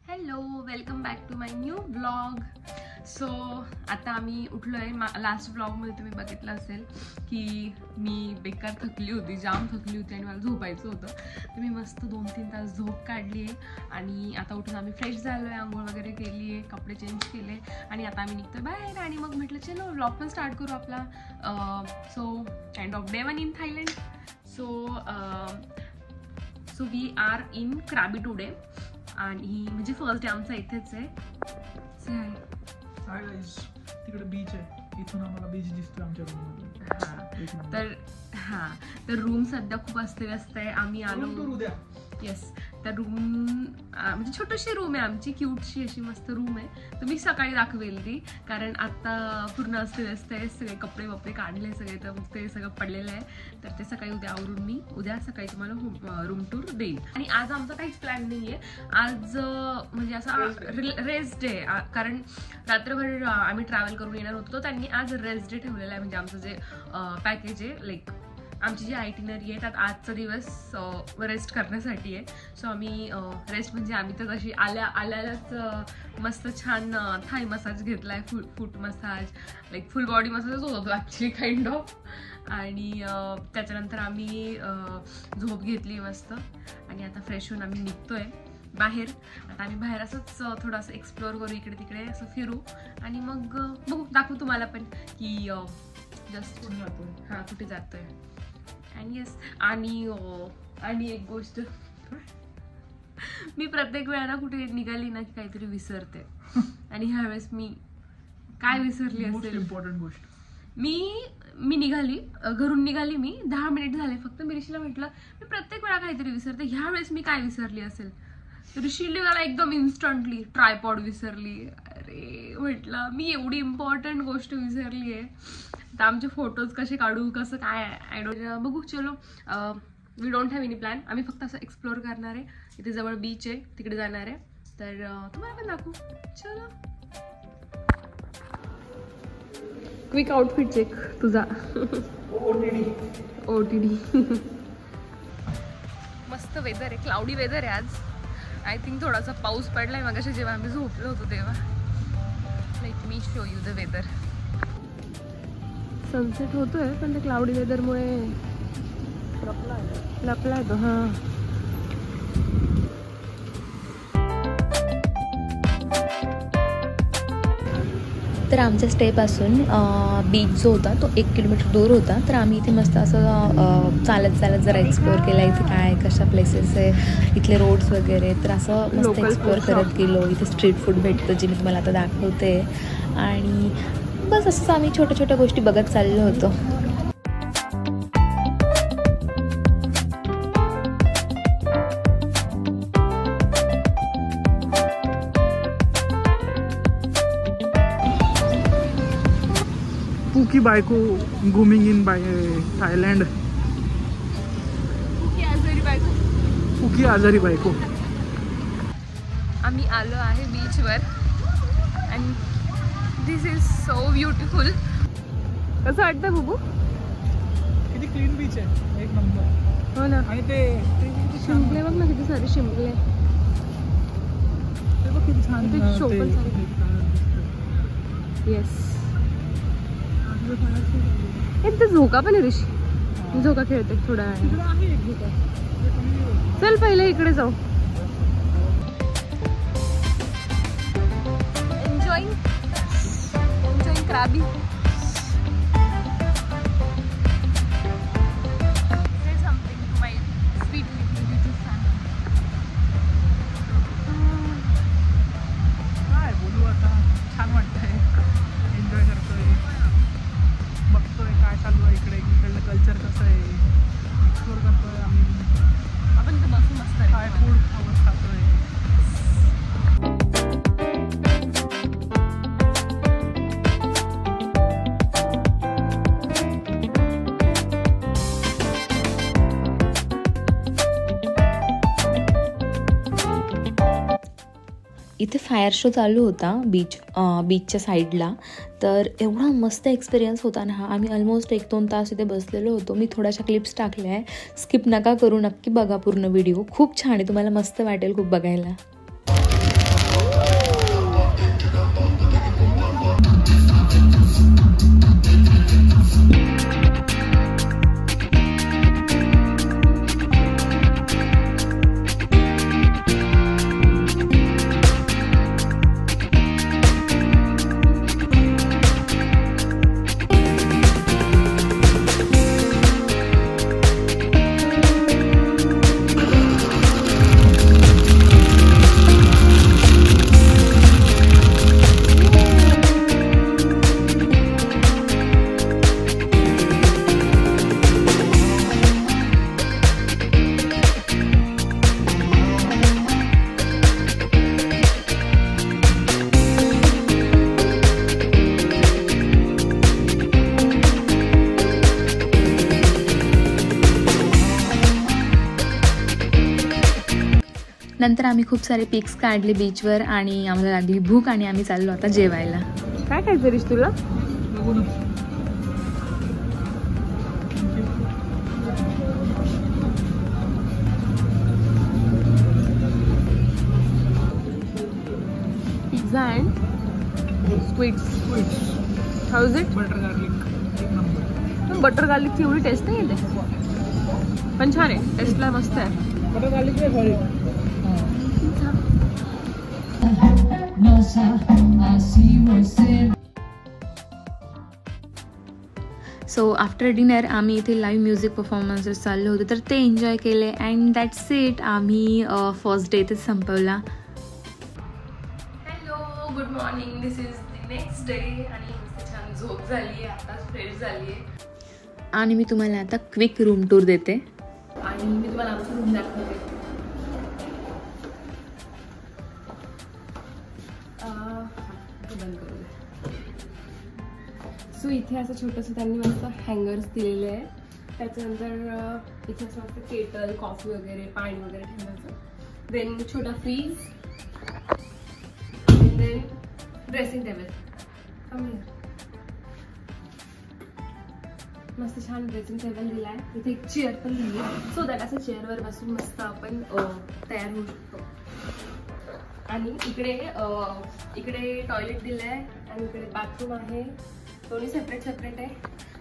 Hello, welcome back to my new blog. So आता आम्ही उठलो आहे. लास्ट ब्लॉगमध्ये तुम्ही बघितलं असेल की मी बेकार थकली होती, जाम थकली होती आणि मला झोपायचं होतं. तर मी मस्त 2-3 तास झोप काढली आहे आणि आता उठून आम्ही फ्रेश झालो आहे, आंघोळ वगैरे केली आहे, कपडे चेंज केले आणि आता आम्ही निघतो बाहेर. आणि मग म्हटलं चलो ब्लॉग पण स्टार्ट करू आपला. So kind of day 1 in Thailand. So we are in Krabi today आणि म्हणजे फर्स्ट डे आमचा इथेच आहे. तिकडे बीच आहे, इथून आम्हाला बीच दिसतो आमच्या रूममधून. तर रूम सध्या खूप अस्तव्यस्त आहे. आम्ही आलो येस. तर रूम म्हणजे छोटीशी रूम आहे आमची, क्यूटशी अशी मस्त रूम आहे. तर मी सकाळी दाखवेल ती, कारण आता पूर्ण अस्तव्यस्त आहे. सगळे कपडे वपडे काढले सगळे, तर ते सगळं पडलेलं आहे. तर ते सकाळी उद्या आवरून मी उद्या सकाळी तुम्हाला रूम टूर देईन. आणि आज आमचा काहीच प्लॅन नाही आहे. आज म्हणजे असा रेस्ट डे, कारण रात्रभर आम्ही ट्रॅव्हल करून येणार होतो. त्यांनी आज रेस्ट डे ठेवलेला आहे. म्हणजे आमचं जे पॅकेज आहे, लाईक आमची जी आयटिनरी आहे त्यात आजचा दिवस रेस्ट करण्यासाठी आहे. सो आम्ही रेस्ट म्हणजे आम्ही तर अशी आल्यालाच मस्त छान थाय मसाज घेतला आहे, foot massage, like full body मसाजच होता तो ॲक्च्युली काइंड ऑफ. आणि त्याच्यानंतर आम्ही झोप घेतली मस्त आणि आता फ्रेश होऊन आम्ही निघतोय बाहेर. आता आम्ही बाहेर असंच थोडंसं एक्सप्लोअर करू, इकडे तिकडे असं फिरू आणि मग बघू, दाखवू तुम्हाला पण की जस्ट कुठे जातोय. आणि येस, आणि एक गोष्ट, मी प्रत्येक वेळेला कुठे निघाली ना की काहीतरी विसरते. आणि ह्यावेळेस मी काय विसरली असेल, इम्पॉर्टंट गोष्ट. मी निघाली, घरून निघाली, मी 10 मिनिट झाले फक्त. मी ऋषीला म्हटलं मी प्रत्येक वेळा काहीतरी विसरते, ह्यावेळेस मी काय विसरली असेल. ऋषीने मला एकदम इन्स्टंटली ट्रायपॉड विसरली. अरे म्हटलं मी एवढी इम्पॉर्टंट गोष्ट विसरली आहे. तर आमचे फोटोज कसे काढू, कसं काय, आय डोंट बघू. चलो, we don't have any plan. आम्ही फक्त असं एक्सप्लोअर करणार आहे. इथे जवळ बीच आहे, तिकडे जाणार आहे. तर तुम्हाला पण दाखवू. चलो, क्विक आउटफिट चेक तुझा. OTD. मस्त वेदर आहे, क्लाउडी वेदर आहे आज. आय थिंक थोडासा पाऊस पडलाय मगाशी जेव्हा आम्ही झोपलो होतो तेव्हा. Like me show you the weather. Sunset होतोय पण ते क्लाउडी वेदरमुळे लपलाय तो. हां, तर आमच्या स्टेपासून बीच जो होता तो 1 किलोमीटर दूर होता. तर आम्ही इथे मस्त असं चालत जरा एक्सप्लोअर केला. इथे काय कशा प्लेसेस आहे, इथले रोड्स वगैरे. तर असं मस्त एक्सप्लोअर करत गेलो. इथे स्ट्रीट फूड भेटतं जे मी तुम्हाला आता दाखवते. आणि बस असंच आम्ही छोट्या छोट्या गोष्टी बघत चाललो होतो. पुकी बायको घुमिंग इन थायलंड. पुकी आजारी बायको. आम्ही आलो आहे बीचवर आणि दिस इज सो ब्युटिफुल. कसं वाटतं बुबू? किती क्लीन बीच आहे, एक नंबर. हो ना. आणि ते शिंपले बघ ना, किती सारे शिंपले. ते बघ किती छान. शो पण येस. इथे झोका पण आहे. ऋषी झोका खेळते थोडा वेळ. चल पहिले इकडे जाऊ. एन्जॉईंग क्राबी. काय बोलू आता, छान वाटतंय, एन्जॉय करतोय, बघतोय काय चालू आहे इकडे, इकडलं कल्चर कसं आहे, एक्सप्लोर करतोय आम्ही. आपण तर मस्त काय फूड खातोय. इथे फायर शो चालू होता बीचच्या साईडला. तर एवढा मस्त एक्सपिरियन्स होता ना हा. आम्ही ऑलमोस्ट 1-2 तास इथे बसलेलो होतो. मी थोड्याशा क्लिप्स टाकल्या आहे, स्किप नका करू, नक्की बघा पूर्ण व्हिडिओ. खूप छान आहे, तुम्हाला मस्त वाटेल खूप बघायला. नंतर आम्ही खूप सारे पिक्स काढले बीचवर आणि आम्हाला लागली भूक आणि आम्ही चाललो आता जेवायला. काय खायचं रिश तुला? Pizza and sweets. How is it? Butter garlic. Butter गार्लिकची एवढी टेस्ट नाही येते, पण छान आहे, टेस्टला मस्त आहे. Butter garlic sorry. So after dinner आम्ही इथे लाईव्ह म्युझिक परफॉर्मन्सेस चालले होते तर ते एन्जॉय केले अँड दॅट्स इट. आम्ही फर्स्ट डे इथेच संपवला. Hello, good morning. This is the next day आणि छान झोप झाली आहे, आताच फ्रेश झाली आहे. आणि मी तुम्हाला आता क्विक रूम टूर देते आणि मी तुम्हाला आमचं रूम दाखवते. सो इथे असं छोटंसं त्यांनी मस्त हँगर्स दिलेले आहे. त्याच्यानंतर इथे असं मस्त केटल, कॉफी वगैरे, पाणी वगैरे ठेवायचं. देन छोटा फ्रीज, देन ड्रेसिंग टेबल. मस्त छान ड्रेसिंग टेबल दिला आहे. इथे एक चेअर पण दिली आहे, सो दॅट असं चेअरवर बसून मस्त आपण तयार होऊ शकतो. आणि इकडे टॉयलेट दिलं आहे आणि इकडे बाथरूम आहे, दोन्ही सेपरेट आहे.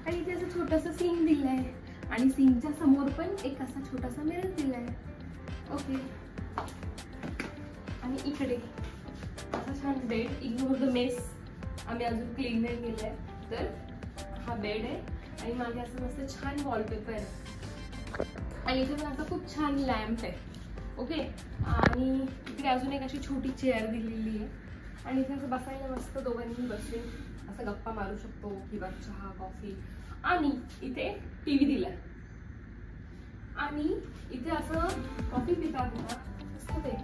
आणि इथे असं छोटंसं सिंक दिलं आहे आणि सिंकच्या समोर पण एक असा छोटासा मिरर दिला आहे. ओके. आणि इकडे असा छान बेड. इग्नोर द मेस, आम्ही अजून क्लीन नाही केलं आहे. तर हा बेड आहे आणि मागे असं मस्त छान वॉलपेपर आहे. आणि इथे पण असं खूप छान लॅम्प आहे. ओके. आणि इकडे अजून एक अशी छोटी चेअर दिलेली आहे आणि इथे असं बसायला मस्त दोघांनी बसून असं गप्पा मारू शकतो किंवा चहा, कॉफी. आणि इथे टीव्ही दिलाय आणि इथे असं कॉफी पितात ना मस्त ते.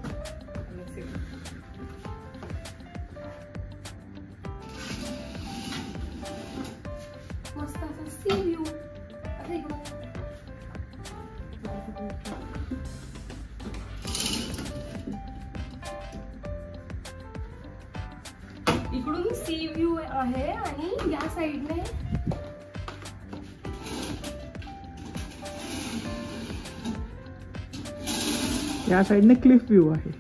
मस्त असं सी व्ह्यू असं इकडून. इकडून सी व्ह्यू आहे आणि या साईडने या साईडने क्लिफ व्ह्यू आहे.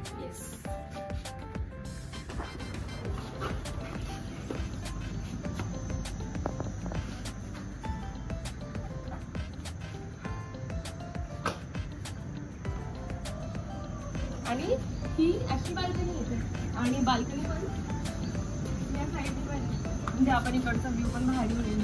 आणि ही अशी बाल्कनी येते आणि बाल्कनी पण या साईडने पण म्हणजे आपण इकडचा व्ह्यू पण भारी होईल.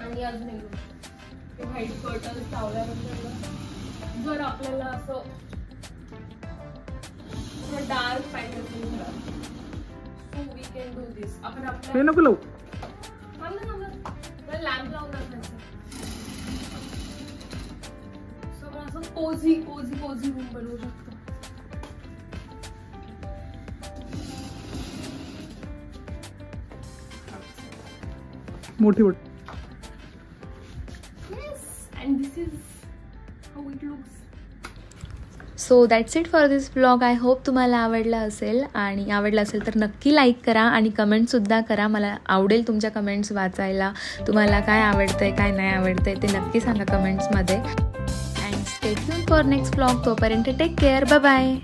आणि अजून एक गोष्ट व्हाईट कर्टन लावल्यानंतर जर आपल्याला असं डार्क पाहिजे असेल सो वी कॅन डू दिस. आपण आपल्या नको लावू, लॅम्प लावून टाकायचं. सो आपण असं कोझी रूम बनवू शकतो. मोठी बोट. And this is how it looks. So that's it for this vlog. I hope तुम्हाला आवडला असेल आणि आवडला असेल तर नक्की लाईक करा आणि कमेंटसुद्धा करा. मला आवडेल तुमच्या कमेंट्स वाचायला. तुम्हाला काय आवडतंय काय नाही आवडतंय ते नक्की सांगा कमेंट्समध्ये. And stay tune for next vlog. तोपर्यंत टेक केअर. Bye bye.